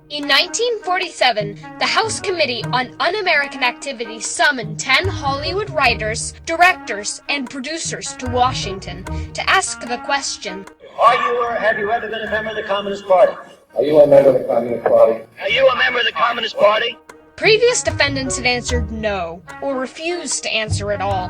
In 1947, the House Committee on Un-American Activities summoned 10 Hollywood writers, directors, and producers to Washington to ask the question, Are you or have you ever been a member of the Communist Party? Are you a member of the Communist Party? Are you a member of the Communist Party? Previous defendants had answered no, or refused to answer at all.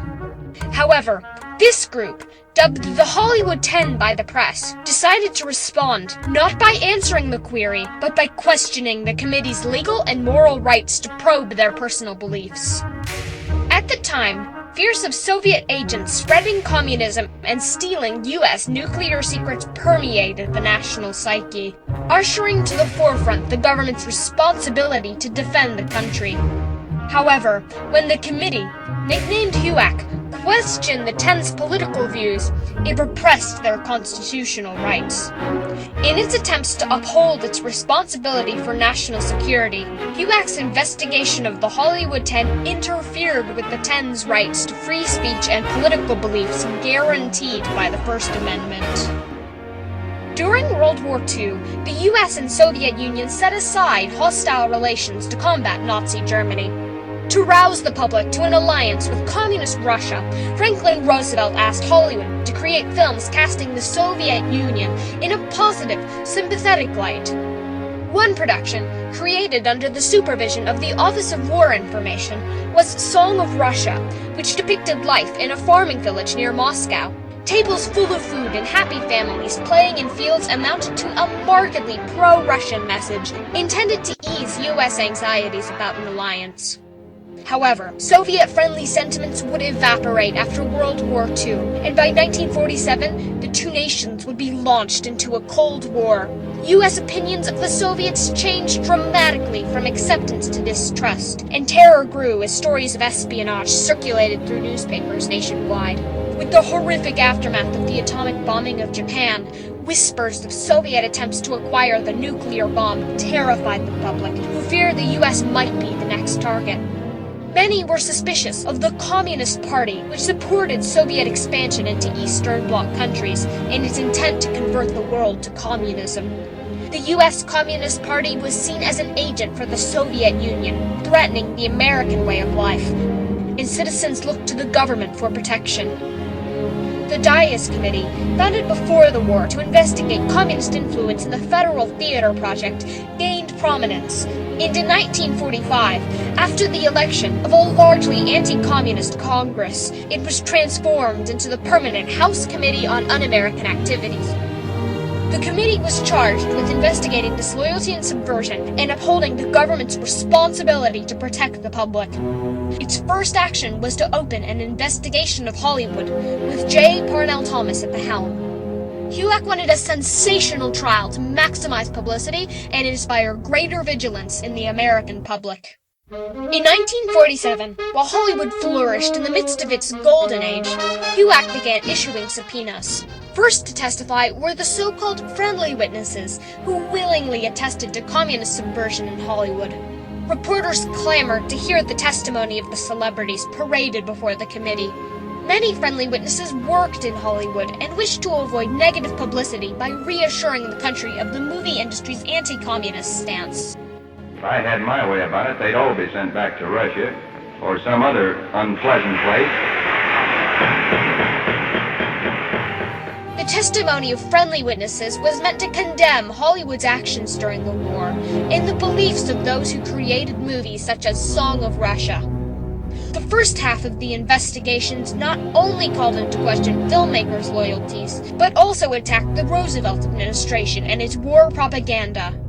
However, this group, dubbed the Hollywood 10 by the press, decided to respond, not by answering the query, but by questioning the committee's legal and moral rights to probe their personal beliefs. At the time, fears of Soviet agents spreading communism and stealing U.S. nuclear secrets permeated the national psyche, ushering to the forefront the government's responsibility to defend the country. However, when the committee, nicknamed HUAC, questioned the 10's political views, it repressed their constitutional rights. In its attempts to uphold its responsibility for national security, HUAC's investigation of the Hollywood 10 interfered with the 10's rights to free speech and political beliefs guaranteed by the First Amendment. During World War II, the US and Soviet Union set aside hostile relations to combat Nazi Germany. To rouse the public to an alliance with Communist Russia, Franklin Roosevelt asked Hollywood to create films casting the Soviet Union in a positive, sympathetic light. One production, created under the supervision of the Office of War Information, was Song of Russia, which depicted life in a farming village near Moscow. Tables full of food and happy families playing in fields amounted to a markedly pro-Russian message intended to ease U.S. anxieties about an alliance. However, Soviet-friendly sentiments would evaporate after World War II, and by 1947, the two nations would be launched into a Cold War. U.S. opinions of the Soviets changed dramatically from acceptance to distrust, and terror grew as stories of espionage circulated through newspapers nationwide. With the horrific aftermath of the atomic bombing of Japan, whispers of Soviet attempts to acquire the nuclear bomb terrified the public, who feared the U.S. might be the next target. Many were suspicious of the Communist Party, which supported Soviet expansion into Eastern Bloc countries and its intent to convert the world to communism. The U.S. Communist Party was seen as an agent for the Soviet Union, threatening the American way of life, and citizens looked to the government for protection. The Dias Committee, founded before the war to investigate communist influence in the Federal Theater Project, gained prominence. Into 1945, after the election of a largely anti-communist Congress, it was transformed into the permanent House Committee on Un-American Activities. The committee was charged with investigating disloyalty and subversion and upholding the government's responsibility to protect the public. Its first action was to open an investigation of Hollywood, with J. Parnell Thomas at the helm. HUAC wanted a sensational trial to maximize publicity and inspire greater vigilance in the American public. In 1947, while Hollywood flourished in the midst of its golden age, HUAC began issuing subpoenas. First to testify were the so-called friendly witnesses, who willingly attested to communist subversion in Hollywood. Reporters clamored to hear the testimony of the celebrities paraded before the committee. Many friendly witnesses worked in Hollywood and wished to avoid negative publicity by reassuring the country of the movie industry's anti-communist stance. If I had my way about it, they'd all be sent back to Russia or some other unpleasant place. The testimony of friendly witnesses was meant to condemn Hollywood's actions during the war and the beliefs of those who created movies such as Song of Russia. The first half of the investigations not only called into question filmmakers' loyalties, but also attacked the Roosevelt administration and its war propaganda.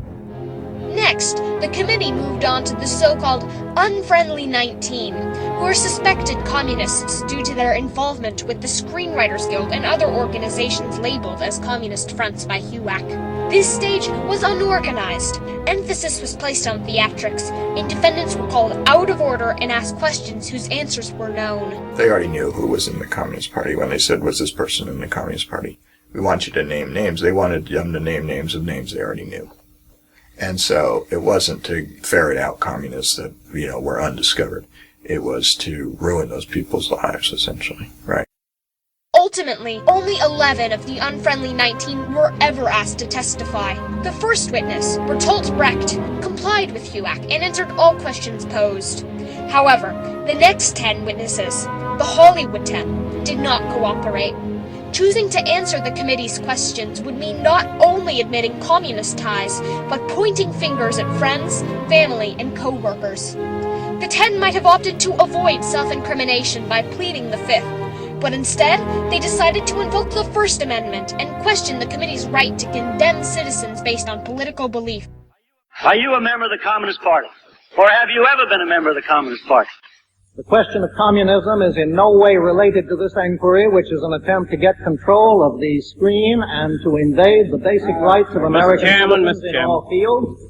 Next, the committee moved on to the so-called Unfriendly 19, who were suspected communists due to their involvement with the Screenwriters Guild and other organizations labeled as communist fronts by HUAC. This stage was unorganized. Emphasis was placed on theatrics, and defendants were called out of order and asked questions whose answers were known. They already knew who was in the Communist Party when they said, was this person in the Communist Party? We want you to name names. They wanted them to name names of names they already knew. And so it wasn't to ferret out communists that, were undiscovered. It was to ruin those people's lives, essentially, right? Ultimately, only 11 of the unfriendly 19 were ever asked to testify. The first witness, Bertolt Brecht, complied with HUAC and answered all questions posed. However, the next 10 witnesses, the Hollywood 10, did not cooperate. Choosing to answer the committee's questions would mean not only admitting communist ties, but pointing fingers at friends, family, and co-workers. The 10 might have opted to avoid self-incrimination by pleading the Fifth, but instead, they decided to invoke the First Amendment and question the committee's right to condemn citizens based on political belief. Are you a member of the Communist Party? Or have you ever been a member of the Communist Party? The question of communism is in no way related to this inquiry, which is an attempt to get control of the screen and to invade the basic rights of American citizens in all fields.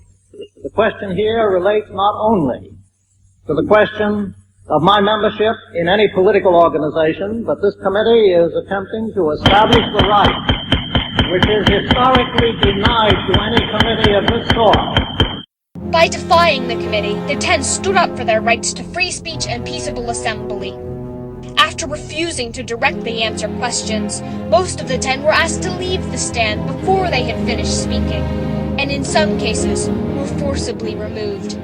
The question here relates not only to the question of my membership in any political organization, but this committee is attempting to establish the right, which is historically denied to any committee of this sort. By defying the committee, the 10 stood up for their rights to free speech and peaceable assembly. After refusing to directly answer questions, most of the 10 were asked to leave the stand before they had finished speaking, and in some cases, were forcibly removed.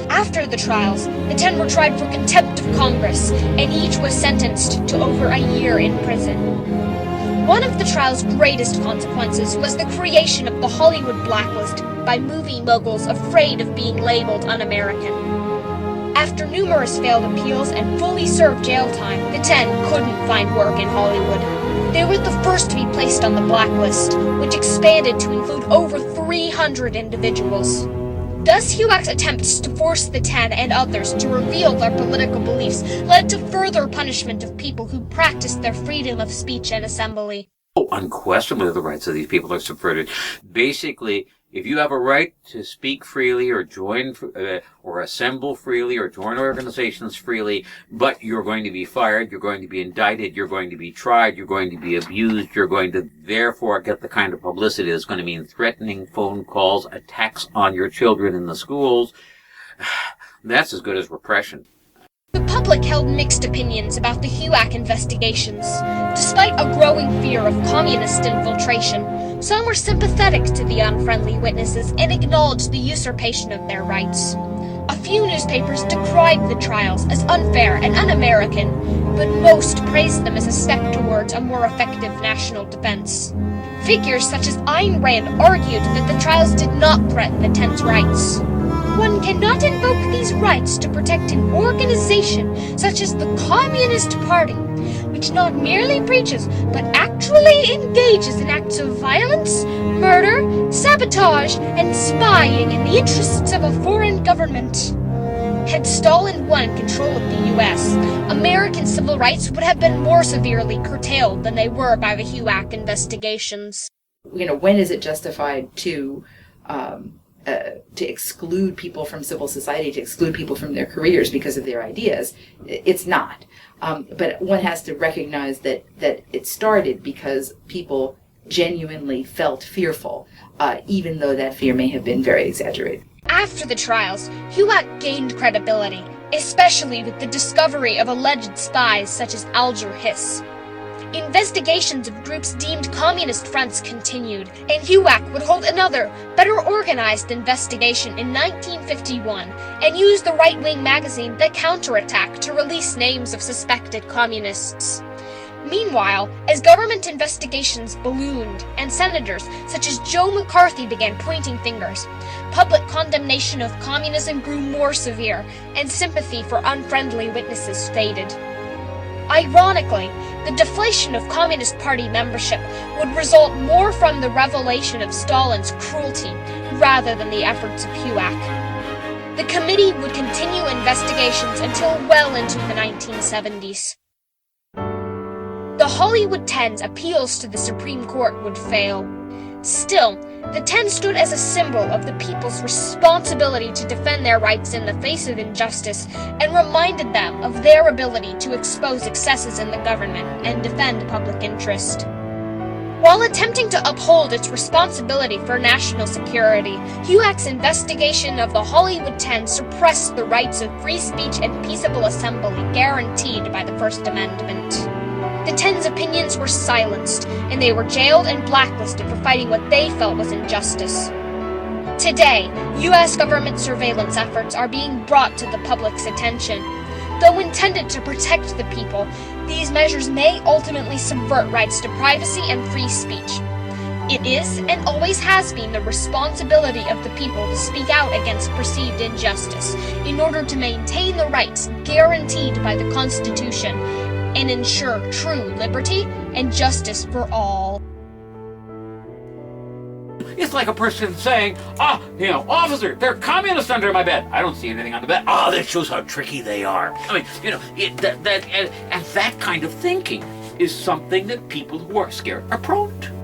After the trials, the 10 were tried for contempt of Congress, and each was sentenced to over a year in prison. One of the trial's greatest consequences was the creation of the Hollywood blacklist by movie moguls afraid of being labeled un-American. After numerous failed appeals and fully served jail time, the 10 couldn't find work in Hollywood. They were the first to be placed on the blacklist, which expanded to include over 300 individuals. Thus, HUAC's attempts to force the 10 and others to reveal their political beliefs led to further punishment of people who practiced their freedom of speech and assembly. Oh, unquestionably, the rights of these people are subverted. Basically, if you have a right to speak freely or join or assemble freely or join organizations freely, but you're going to be fired, you're going to be indicted, you're going to be tried, you're going to be abused, you're going to therefore get the kind of publicity that's going to mean threatening phone calls, attacks on your children in the schools, that's as good as repression. The public held mixed opinions about the HUAC investigations. Despite a growing fear of communist infiltration, some were sympathetic to the unfriendly witnesses and acknowledged the usurpation of their rights. A few newspapers decried the trials as unfair and un-American, but most praised them as a step towards a more effective national defense. Figures such as Ayn Rand argued that the trials did not threaten the 10's rights. One cannot invoke these rights to protect an organization such as the Communist Party, which not merely preaches, but actually engages in acts of violence, murder, sabotage, and spying in the interests of a foreign government. Had Stalin won control of the U.S., American civil rights would have been more severely curtailed than they were by the HUAC investigations. When is it justified to exclude people from civil society, to exclude people from their careers because of their ideas? It's not. But one has to recognize that it started because people genuinely felt fearful, even though that fear may have been very exaggerated. After the trials, HUAC gained credibility, especially with the discovery of alleged spies such as Alger Hiss. Investigations of groups deemed communist fronts continued, and HUAC would hold another, better organized investigation in 1951 and use the right-wing magazine The Counterattack to release names of suspected communists. Meanwhile, as government investigations ballooned and senators such as Joe McCarthy began pointing fingers, public condemnation of communism grew more severe and sympathy for unfriendly witnesses faded. Ironically, the deflation of Communist Party membership would result more from the revelation of Stalin's cruelty rather than the efforts of HUAC. The committee would continue investigations until well into the 1970s. The Hollywood 10's appeals to the Supreme Court would fail. Still, the 10 stood as a symbol of the people's responsibility to defend their rights in the face of injustice and reminded them of their ability to expose excesses in the government and defend public interest. While attempting to uphold its responsibility for national security, HUAC's investigation of the Hollywood 10 suppressed the rights of free speech and peaceable assembly guaranteed by the First Amendment. the 10's opinions were silenced, and they were jailed and blacklisted for fighting what they felt was injustice. Today, U.S. government surveillance efforts are being brought to the public's attention. Though intended to protect the people, these measures may ultimately subvert rights to privacy and free speech. It is, and always has been, the responsibility of the people to speak out against perceived injustice in order to maintain the rights guaranteed by the Constitution and ensure true liberty and justice for all. It's like a person saying, officer, there are communists under my bed. I don't see anything on the bed. That shows how tricky they are. I mean, that kind of thinking is something that people who are scared are prone to.